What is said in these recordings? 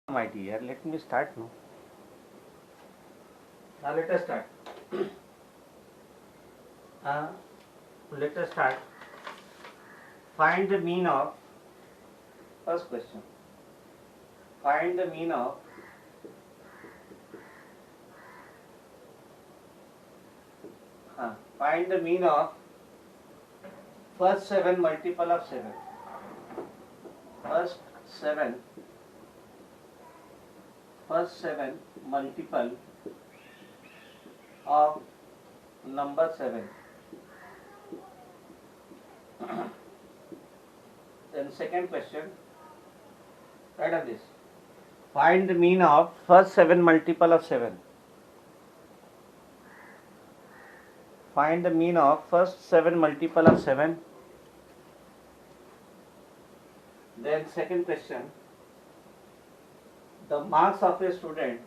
My dear, let me start now. Now let us start. uh, let us start. Find the mean of, first question. Find the mean of find the mean of first 7 multiple of 7. First 7 multiple of number 7. Then second question, write on this. Find the mean of first 7 multiple of 7. Find the mean of first 7 multiple of 7. Then second question, the marks of a student,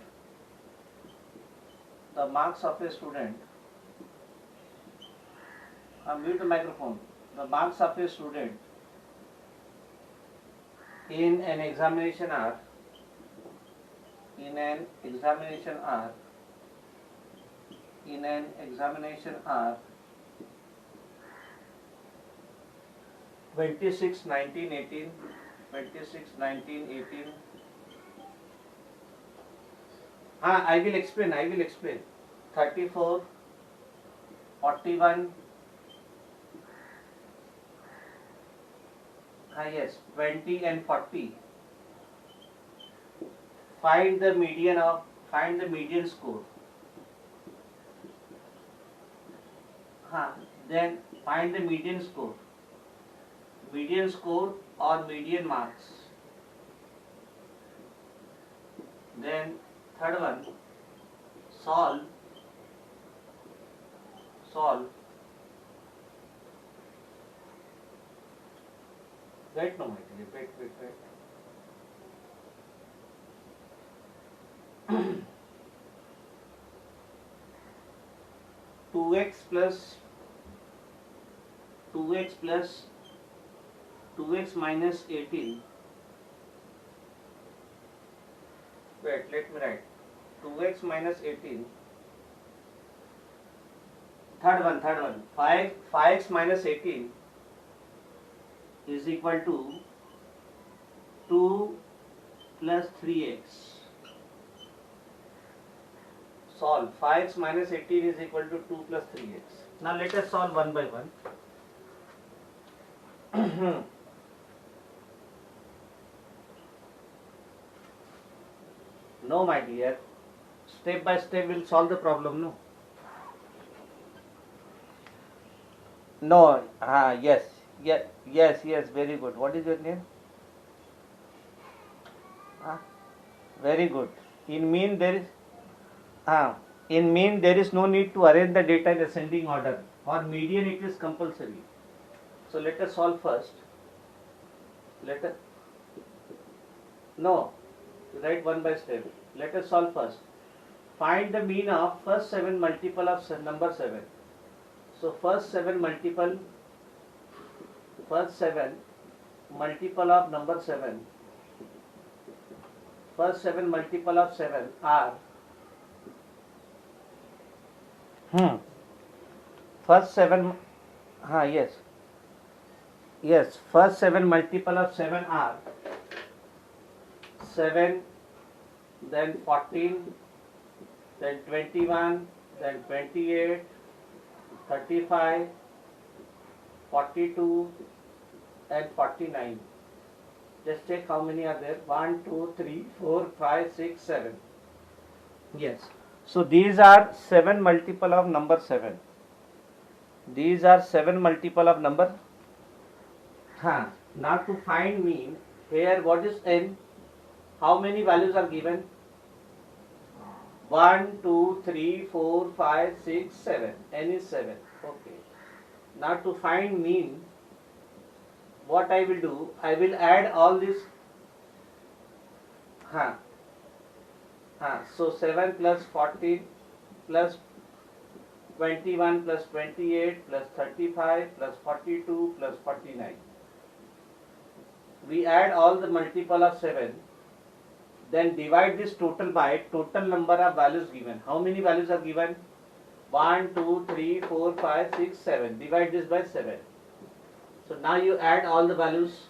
mute the microphone, the marks of a student in an examination are 26, 19, 18, 26, 19, 18. I will explain. 34, 41, yes, 20 and 40. Find the median score. Then find the median score or median marks. Then third one, solve. Wait, no, wait. 2x plus 2x minus 18. Wait, let me write. 2x minus 18. Third one. 5x minus 18 is equal to 2 plus 3x. Solve. 5x minus 18 is equal to 2 plus 3x. Now let us solve one by one. No, my dear. Step by step we'll solve the problem, no? No, yes, very good. What is your name? Very good. In mean there is no need to arrange the data in ascending order. For median it is compulsory. So let us solve first. Write one by step. Let us solve first. Find the mean of first 7 multiple of number 7. So first 7 multiple of number 7. First 7 multiple of 7 are first 7 first 7 multiple of 7 are 7, then 14, then 21, then 28, 35, 42 and 49. Just check how many are there. 1, 2, 3, 4, 5, 6, 7. Yes. So these are 7 multiple of number 7. These are 7 multiple of number. Now to find mean, here what is n? How many values are given? 1, 2, 3, 4, 5, 6, 7. N is 7. Okay. Now to find mean, what I will do, I will add all this. So 7 plus 14 plus 21 plus 28 plus 35 plus 42 plus 49. We add all the multiple of 7. then divide this total by total number of values given. How many values are given? 1, 2, 3, 4, 5, 6, 7. Divide this by 7. So now you add all the values.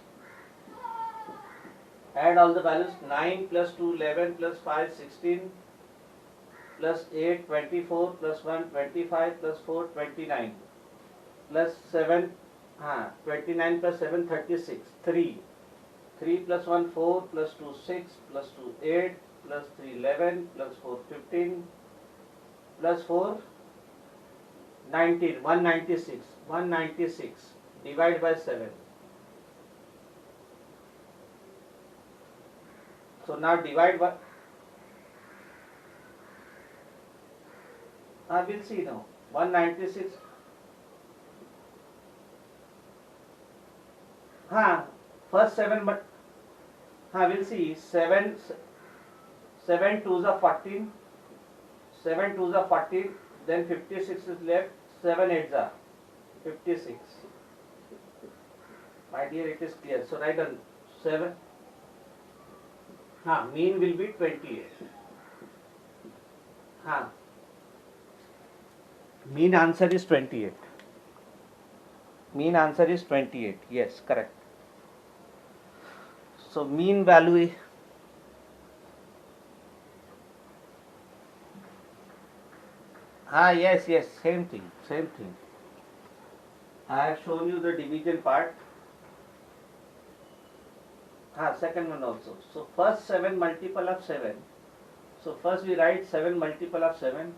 Add all the values. 9 plus 2, 11 plus 5, 16 plus 8, 24 plus 1, 25 plus 4, 29 plus 7, 29 plus 7, 36. 3. 3 plus 1, 4 plus 2, 6 plus 2, 8 plus 3, 11 plus 4, 15 plus 4, 19. 196. 196. Divide by 7. So now divide by, we'll see now. 196. First 7, but we'll see. 7 twos are 14. 7 twos are 14. Then 56 is left. 7 eights are 56. My dear, it is clear. So write on 7. Mean will be 28. Mean answer is 28. Mean answer is 28. Yes, correct. So mean value, yes, same thing. I have shown you the division part. Second one also. So first 7 multiple of 7. So first we write 7 multiple of 7.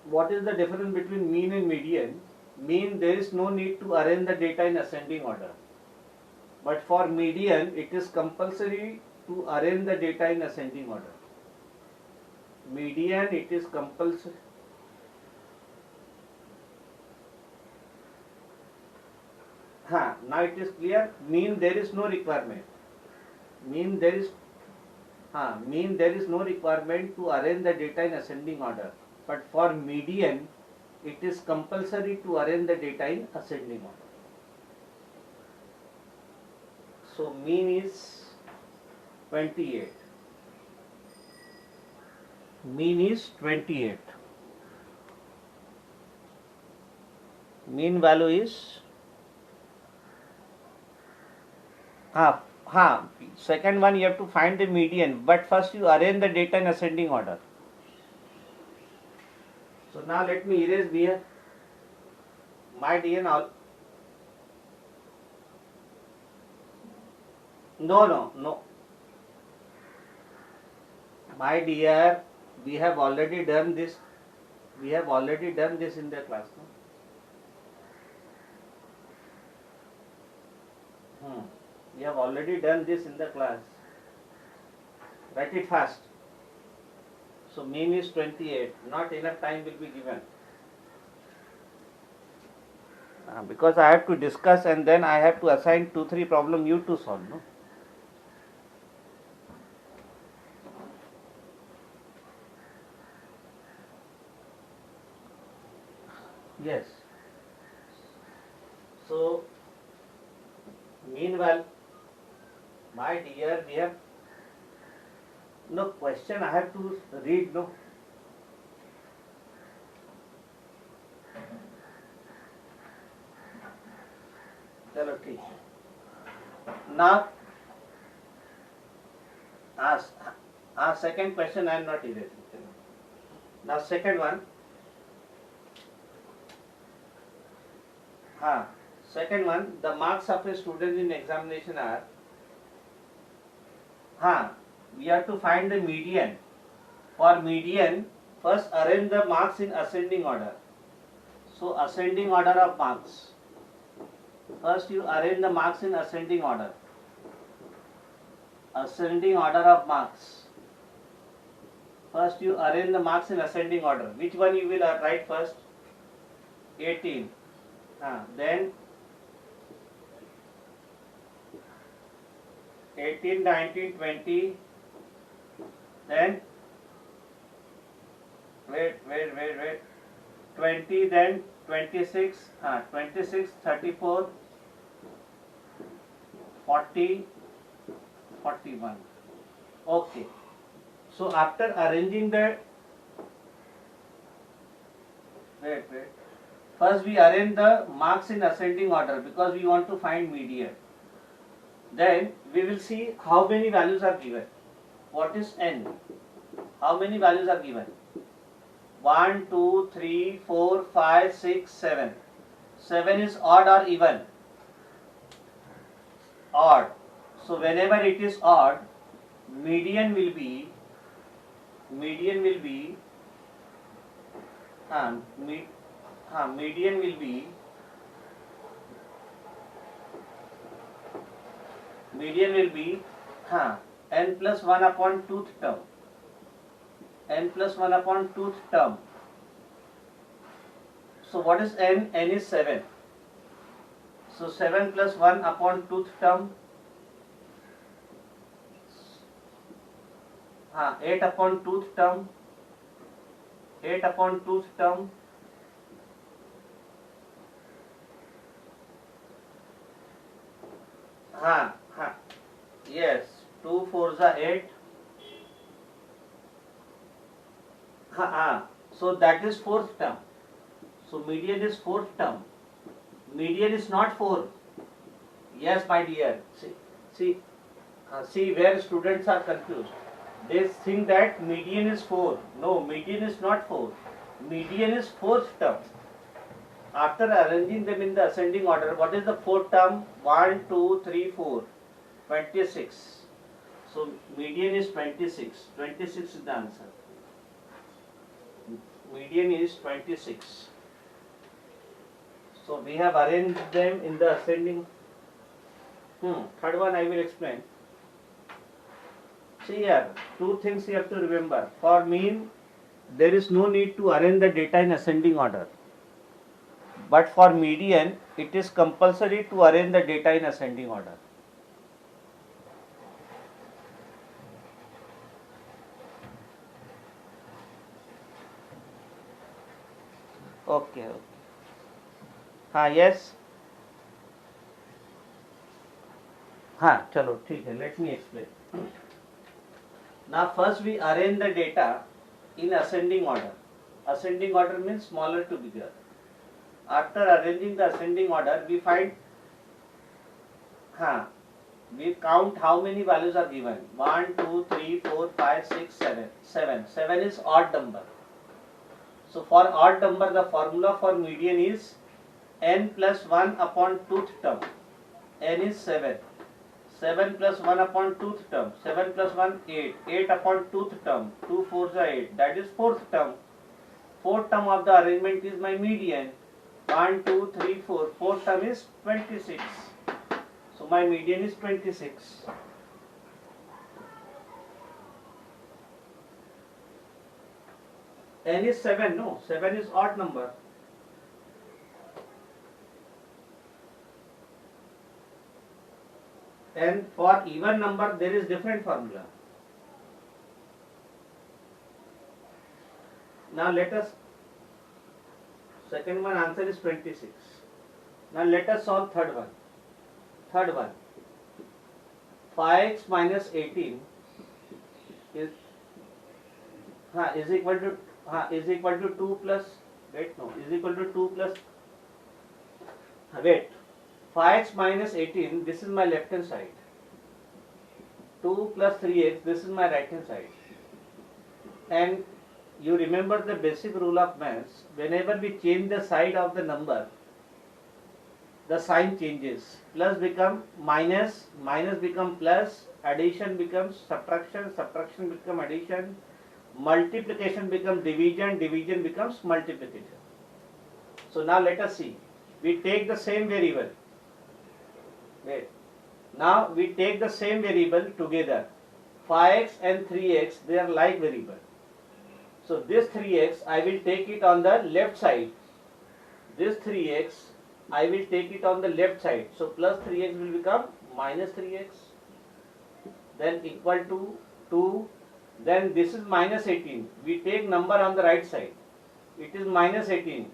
What is the difference between mean and median? Mean, there is no need to arrange the data in ascending order. But for median, it is compulsory to arrange the data in ascending order. Median, it is compulsory. Now it is clear. Mean, there is no requirement. Mean, there is no requirement to arrange the data in ascending order. But for median, it is compulsory to arrange the data in ascending order. So mean is 28. Mean is 28. Mean value is second one you have to find the median, but first you arrange the data in ascending order. So now let me erase here. My dear, no. My dear, we have already done this. We have already done this in the class. No? We have already done this in the class. Write it fast. So mean is 28. Not enough time will be given. Because I have to discuss and then I have to assign 2-3 problem you to solve. No? Yes. So meanwhile, my dear, we have no question. I have to read. No. Chalo, ठीक. Now, second question I am not erasing. Now second one. Second one, the marks of a student in examination are, we have to find the median. For median, first arrange the marks in ascending order. So ascending order of marks. First you arrange the marks in ascending order. Ascending order of marks. First you arrange the marks in ascending order. Which one you will write first? 18. Then 18, 19, 20, then wait, 20, then 26, 26, 34, 40, 41. Okay. So after arranging the, wait. First we arrange the marks in ascending order because we want to find median. Then we will see how many values are given. What is n? How many values are given? 1, 2, 3, 4, 5, 6, 7. 7 is odd or even? Odd. So whenever it is odd, median will be median will be n plus 1 upon 2th term. N plus 1 upon 2th term. So what is n? N is 7. So 7 plus 1 upon 2th term. 8 upon 2th term. 8 upon 2th term. Yes, 2 4s are 8. So that is 4th term. So median is 4th term. Median is not 4. Yes, my dear. See where students are confused. They think that median is 4. No, median is not 4. Median is 4th term. After arranging them in the ascending order, what is the 4th term? 1, 2, 3, 4. 26. So median is 26. 26 is the answer. Median is 26. So we have arranged them in the ascending. Third one I will explain. See here, two things you have to remember. For mean, there is no need to arrange the data in ascending order. But for median, it is compulsory to arrange the data in ascending order. Okay. Yes. चलो ठीक है. Let me explain. Now first we arrange the data in ascending order. Ascending order means smaller to bigger. After arranging the ascending order, we find, we count how many values are given. 1, 2, 3, 4, 5, 6, 7. 7 is odd number. So for odd number, the formula for median is n plus 1 upon 2th term. N is 7. 7 plus 1 upon 2th term. 7 plus 1, 8. 8 upon 2th term. 2 4s are 8. That is 4th term. 4th term of the arrangement is my median. 1, 2, 3, 4. 4th term is 26. So my median is 26. N is 7. No, 7 is odd number. And for even number, there is different formula. Now let us, second one answer is 26. Now let us solve third one. Third one, 5x minus 18 is equal to 2 plus, is equal to 2 plus, 5x minus 18, this is my left hand side. 2 plus 3x, this is my right hand side. And you remember the basic rule of maths, whenever we change the side of the number, the sign changes. Plus become minus, minus become plus, addition becomes subtraction, subtraction become addition, multiplication becomes division, division becomes multiplication. So now let us see. We take the same variable. Now we take the same variable together. 5x and 3x, they are like variable. So this 3x, I will take it on the left side. This 3x, I will take it on the left side. So plus 3x will become minus 3x. Then equal to 2. Then this is minus 18. We take number on the right side. It is minus 18.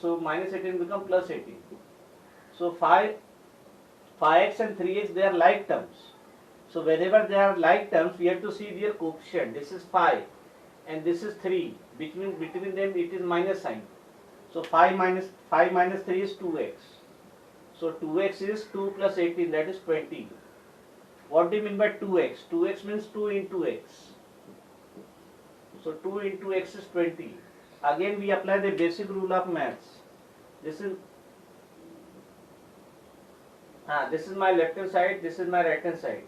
So minus 18 become plus 18. So 5x and 3x, they are like terms. So whenever they are like terms, we have to see their coefficient. This is 5 and this is 3. Between them it is minus sign. So 5 minus 3 is 2x. So 2x is 2 plus 18, that is 20. What do you mean by 2x? 2x means 2 into x. So 2 into x is 20. Again we apply the basic rule of maths. This is my left hand side, this is my right hand side.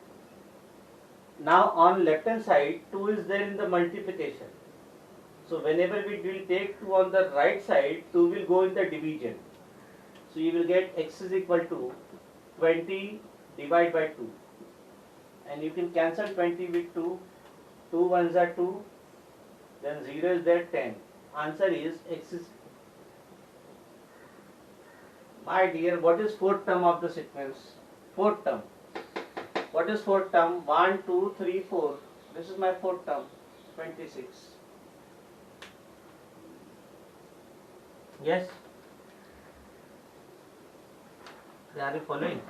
Now on left hand side 2 is there in the multiplication. So whenever we will take 2 on the right side, 2 will go in the division. So you will get x is equal to 20 divided by 2. And you can cancel 20 with 2. 2 ones are 2. Then 0 is there 10. Answer is x is. My dear, what is fourth term of the sequence? Fourth term. What is fourth term? 1, 2, 3, 4. This is my fourth term. 26. Yes? Are you following?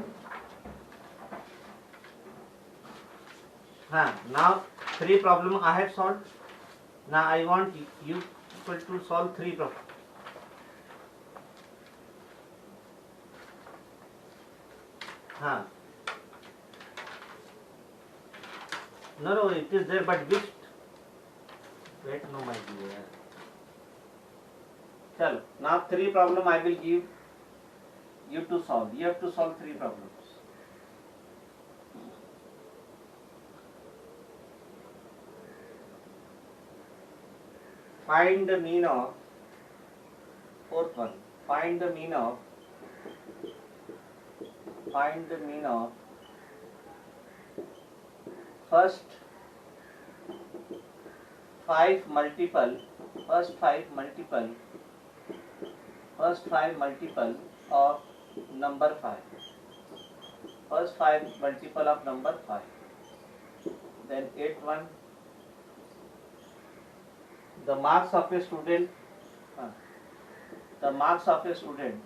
Now 3 problem I have solved. Now I want you to solve 3 problems. No, it is there, but which? Wait, no, my dear. Chalo, now 3 problem I will give you to solve. You have to solve 3 problems. Find the mean of, fourth one, find the mean of 1st 5 multiple of number 5. First 5 multiple of number 5. Then 8 1. The marks of a student. The marks of a student.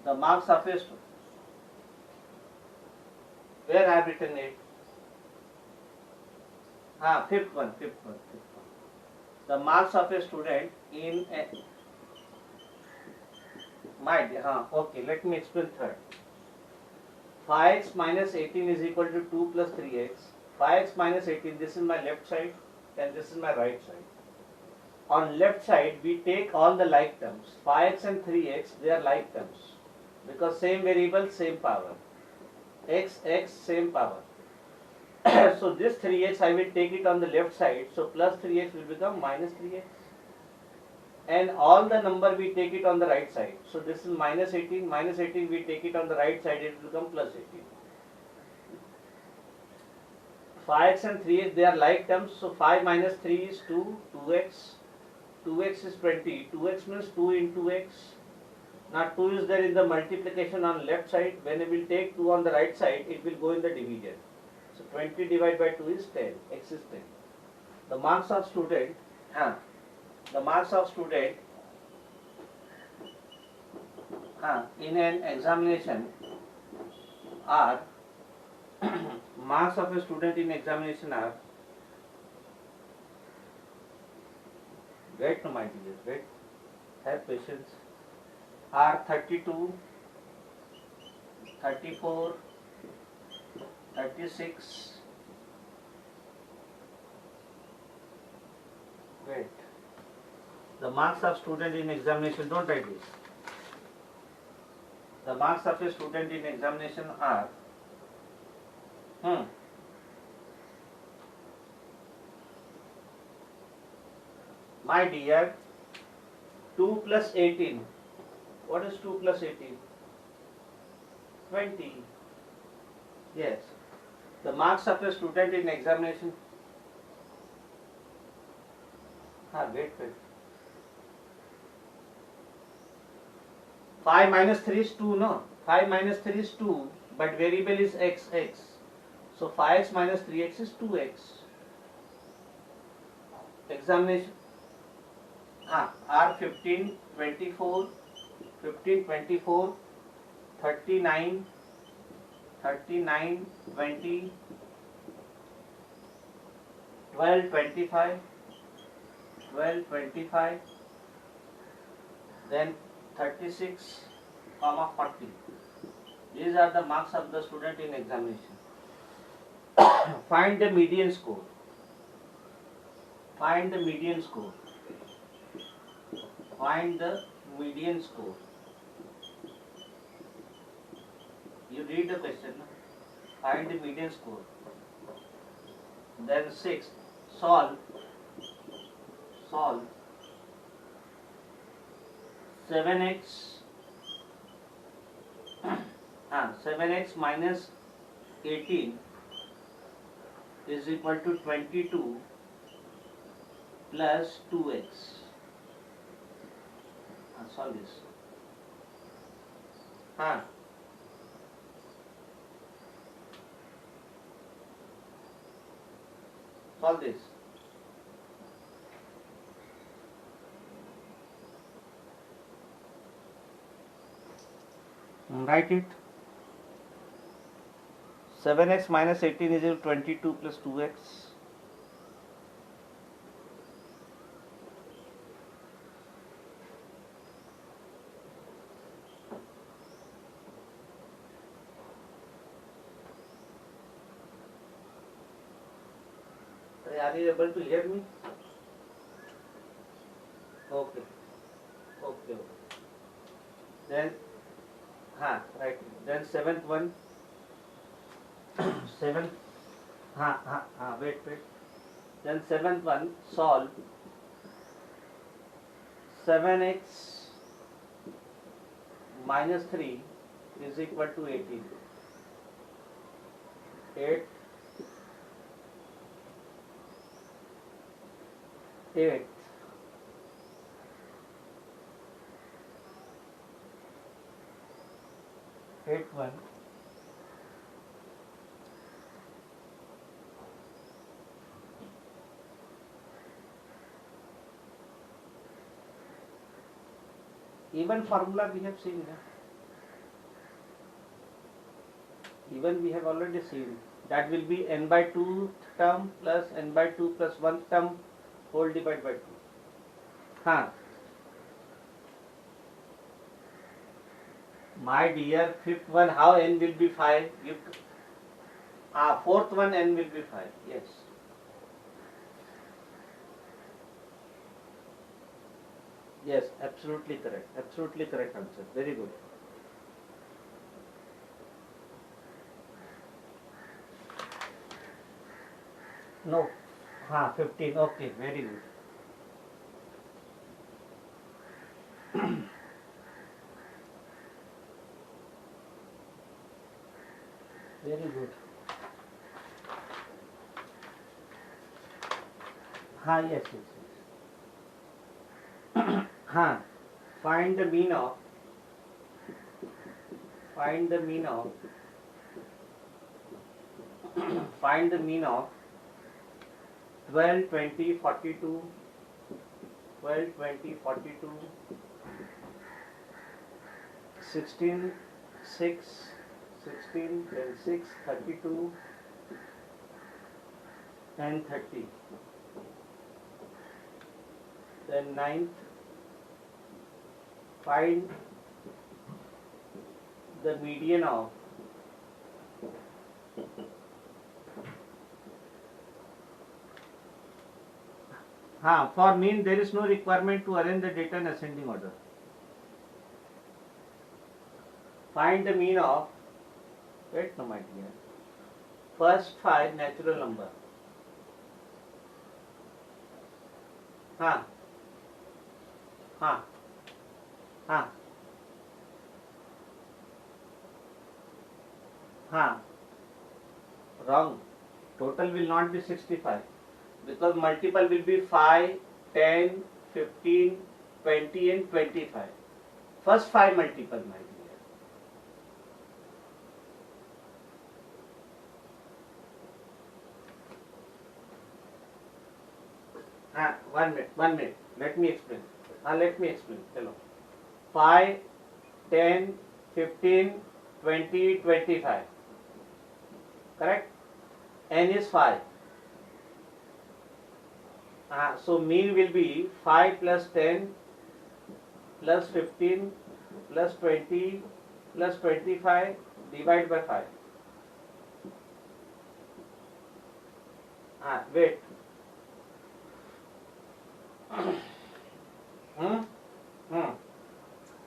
The marks of a student. Where I have written it? Fifth one. The marks of a student in a. Okay, let me explain third. 5x minus 18 is equal to 2 plus 3x. 5x minus 18, this is my left side and this is my right side. On left side, we take all the like terms. 5x and 3x, they are like terms. Because same variable, same power. X, same power. So this 3x, I will take it on the left side. So plus 3x will become minus 3x. And all the number we take it on the right side. So this is minus 18. Minus 18 we take it on the right side. It will become plus 18. 5x and 3x, they are like terms. So 5 minus 3 is 2. 2x. 2x is 20. 2x means 2 into x. Now 2 is there in the multiplication on left side. When we will take 2 on the right side, it will go in the division. So 20 divided by 2 is 10. X is 10. The marks of student. The marks of student in an examination are marks of a student in examination are, wait, no, my dear, wait, have patience, are 32, 34, 36, wait. The marks of student in examination, don't write this. The marks of a student in examination are my dear, 2 plus 18. What is 2 plus 18? 20. Yes. The marks of a student in examination. Wait. 5 minus 3 is 2, no? 5 minus 3 is 2, but variable is x. So 5x minus 3x is 2x. Examination. R 15, 24, 15, 24, 39, 39, 20, 12, 25, 12, 25, then 36, comma 40. These are the marks of the student in examination. Find the median score. Find the median score. Find the median score. You read the question. Find the median score. Then 6. Solve 7x 7x minus 18 is equal to 22 plus 2x. Solve this. Solve this. Write it. 7x minus 18 is equal to 22 plus 2x. Are you able to hear me? Okay. Then, right. Then seventh one. Seventh. Wait. Then seventh one. Solve 7x minus 3 is equal to 18. 8 1 even formula we have seen. Even we have already seen. That will be n by 2 term plus n by 2 plus 1 term whole divided by 2. My dear, fifth one, how n will be 5? Fourth one, n will be 5. Yes. Yes, absolutely correct. Absolutely correct answer. Very good. No. 15. Okay, very good. Very good. Yes. Find the mean of 12, 20, 42, 12, 20, 42, 16, 6, 16, then 6, 32, and 30. Then ninth, find the median of for mean there is no requirement to arrange the data in ascending order. Find the mean of, wait no my dear, first 5 natural number. Wrong. Total will not be 65 because multiple will be 5, 10, 15, 20 and 25. First 5 multiple, my dear. 1 minute. Let me explain. Hello. 5, 10, 15, 20, 25. Correct? N is 5. So mean will be 5 plus 10 plus 15 plus 20 plus 25 divided by 5. Wait.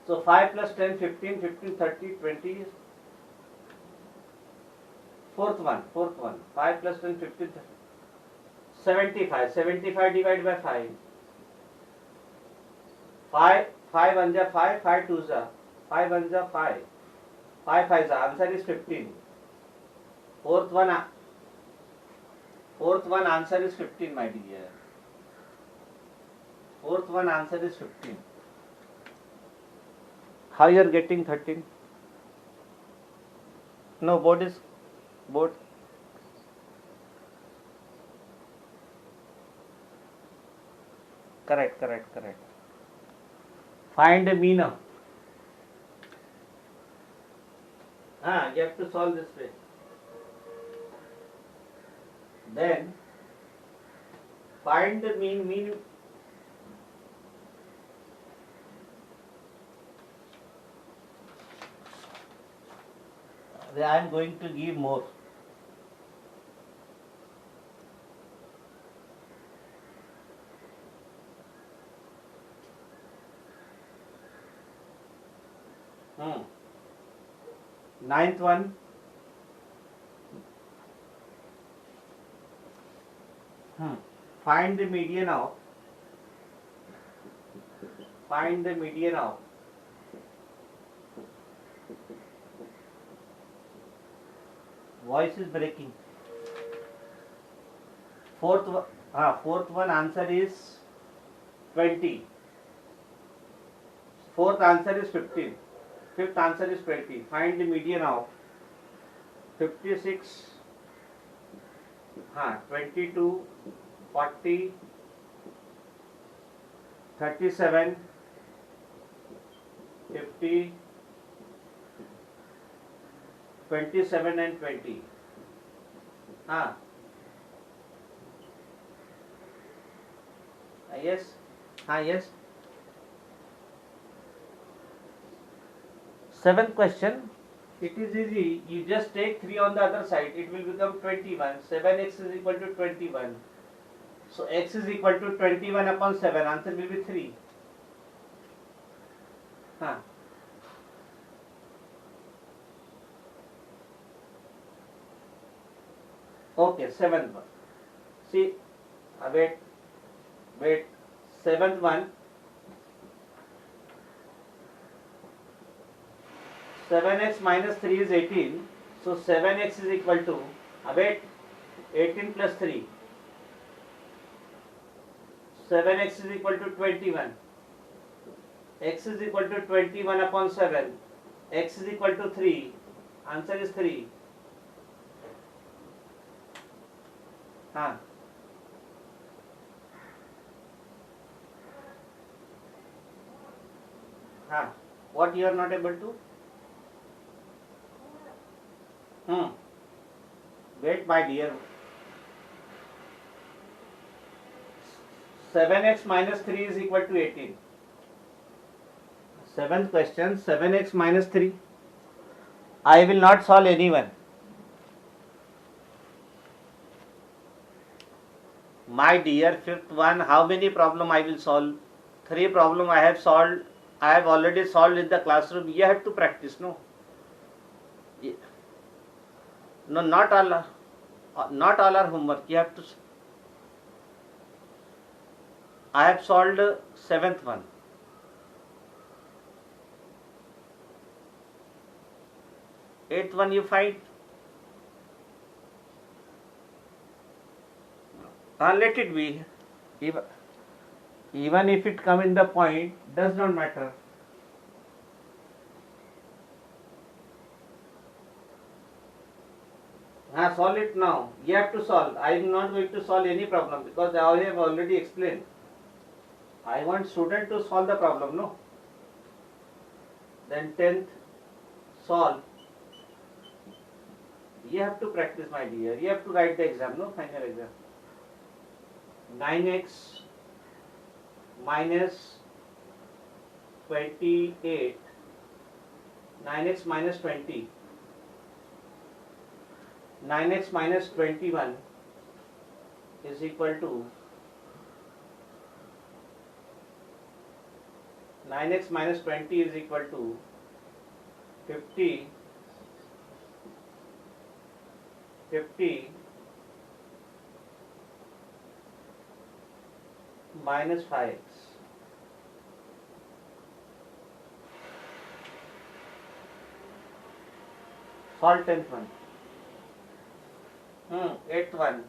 So 5 plus 10, 15, 15, 30, 20. Fourth one. 5 plus 10, 15, 30. 75. 75 divided by 5. 5 1 ja 5, 5 2 ja 5 1 ja 5. 5 5 ja. Answer is 15. Fourth one answer is 15, my dear. Fourth one answer is 15. How you are getting 13? No, board. Correct. Find a mean now. You have to solve this way. Then find the mean. I am going to give more. Ninth one. Find the median of. Voice is breaking. Fourth one answer is 20. Fourth answer is 15. Fifth answer is 20. Find the median of 56, 22, 40, 37, 50, 27 and 20. Yes. Yes. Seventh question. It is easy. You just take 3 on the other side. It will become 21. 7x is equal to 21. So x is equal to 21 upon 7. Answer will be 3. Okay, seventh one. See, wait. Seventh one. 7x minus 3 is 18. So 7x is equal to 18 plus 3. 7x is equal to 21. X is equal to 21 upon 7. X is equal to 3. Answer is 3. What you are not able to? Wait, my dear. 7x minus 3 is equal to 18. Seventh question, 7x minus 3. I will not solve any one. My dear, fifth one, how many problem I will solve? 3 problem I have solved. I have already solved in the classroom. You have to practice, no? No, not all are homework. You have to. I have solved 7th one. 8th one you find. Let it be. Even if it come in the point, does not matter. Solve it now. You have to solve. I am not going to solve any problem because I have already explained. I want student to solve the problem, no? Then 10th, solve. You have to practice, my dear. You have to write the exam, no, final exam. 9x minus 28, 9x minus 20, 9x minus 21 is equal to 9x minus 20 is equal to 50 minus 5x. Solve 10th one. 8th one.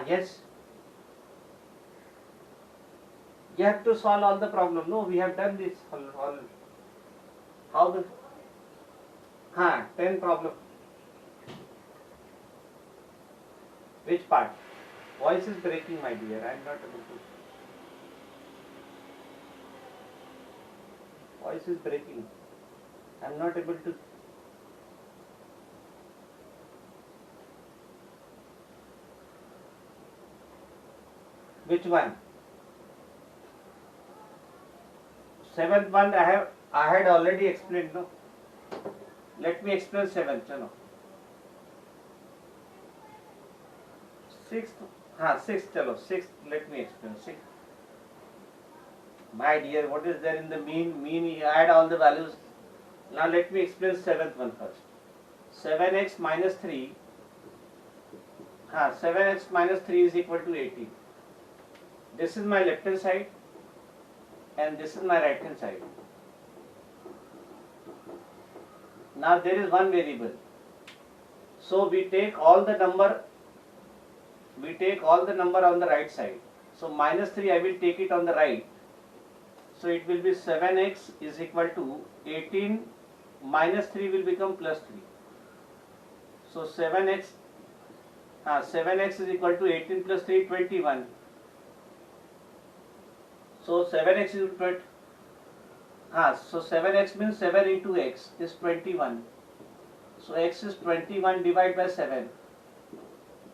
Yes. You have to solve all the problem. No, we have done this all. How the 10 problem. Which part? Voice is breaking, my dear. I am not able to. Voice is breaking. I am not able to. Which one? 7th one I had already explained, no? Let me explain 7th, chalo. 6th, 6th, chalo. 6th, let me explain. 6th. My dear, what is there in the mean? Mean, you add all the values. Now let me explain 7th one first. 7x minus 3. 7x minus 3 is equal to 18. This is my left hand side and this is my right hand side. Now there is one variable. So we take all the number on the right side. So minus 3 I will take it on the right. So it will be 7x is equal to 18 minus 3 will become plus 3. So 7x is equal to 18 plus 3, 21. So 7x is equal to so 7x means 7 into x is 21. So x is 21 divided by 7.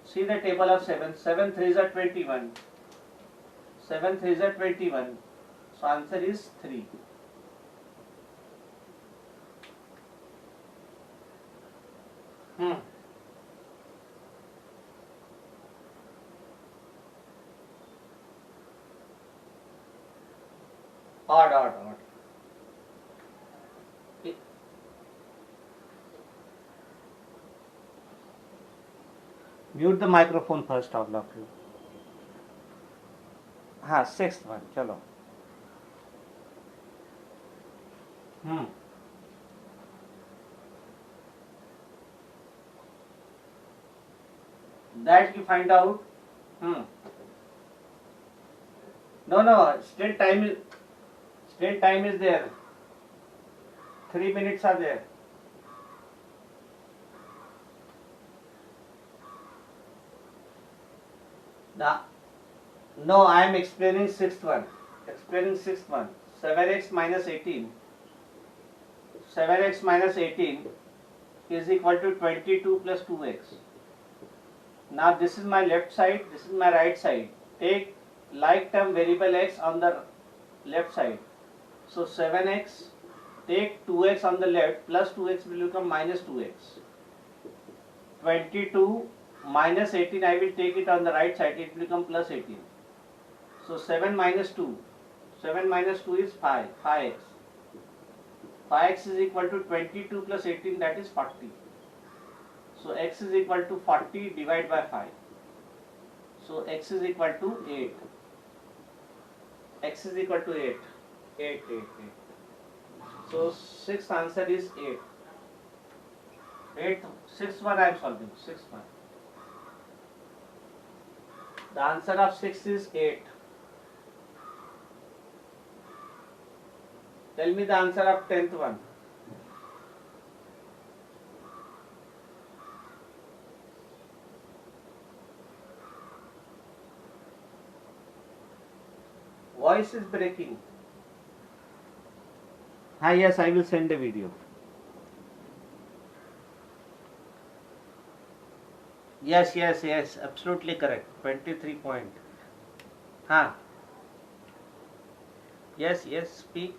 See the table of 7. 7 3s are 21. 7 3s are 21. So answer is 3. Odd. Mute the microphone first, all of you. 6th one, chalo. That you find out. No, still time is there. 3 minutes are there. No, I am explaining 6th one. 7x minus 18. 7x minus 18 is equal to 22 plus 2x. Now this is my left side, this is my right side. Take like term variable x on the left side. So 7x, take 2x on the left, plus 2x will become minus 2x. 22 minus 18, I will take it on the right side, it will become plus 18. So 7 minus 2 is 5x. 5x is equal to 22 plus 18, that is 40. So x is equal to 40 divided by 5. So x is equal to 8. X is equal to 8. 8. So 6th answer is 8. 6th one I am solving. 6th one. The answer of 6 is 8. Tell me the answer of 10th one. Voice is breaking. Yes, I will send a video. Yes, absolutely correct. 23 point. Yes, speak.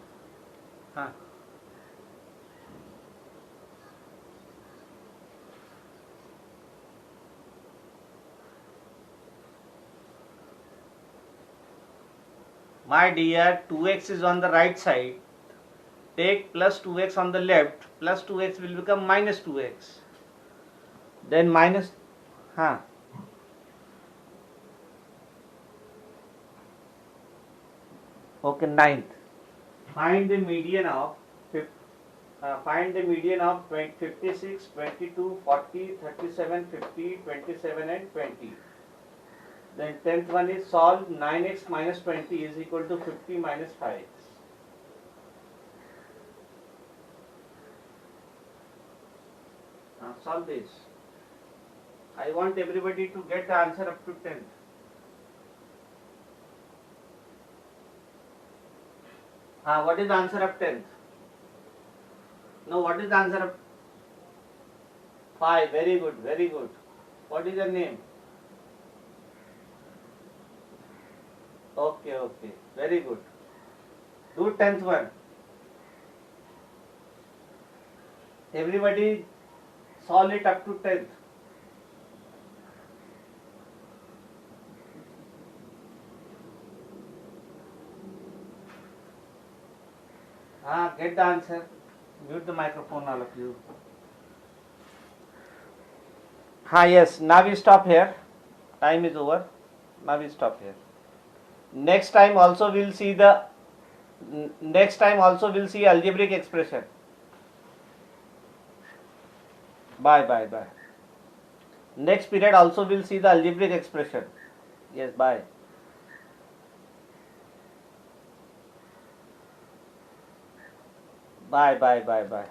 My dear, 2x is on the right side. Take plus 2x on the left. Plus 2x will become minus 2x. Then minus. Okay, ninth. Find the median of 56, 22, 40, 37, 50, 27 and 20. Then 10th one is solve 9x minus 20 is equal to 50 minus 5x. Now solve this. I want everybody to get the answer up to 10th. What is the answer of 10th? No, what is the answer of 5? Very good, very good. What is your name? Okay, very good. Do 10th one. Everybody solve it up to 10th. Get the answer. Mute the microphone, all of you. Yes, now we stop here. Time is over. Now we stop here. Next time also we'll see algebraic expression. Bye. Next period also we'll see the algebraic expression. Yes, bye. Bye.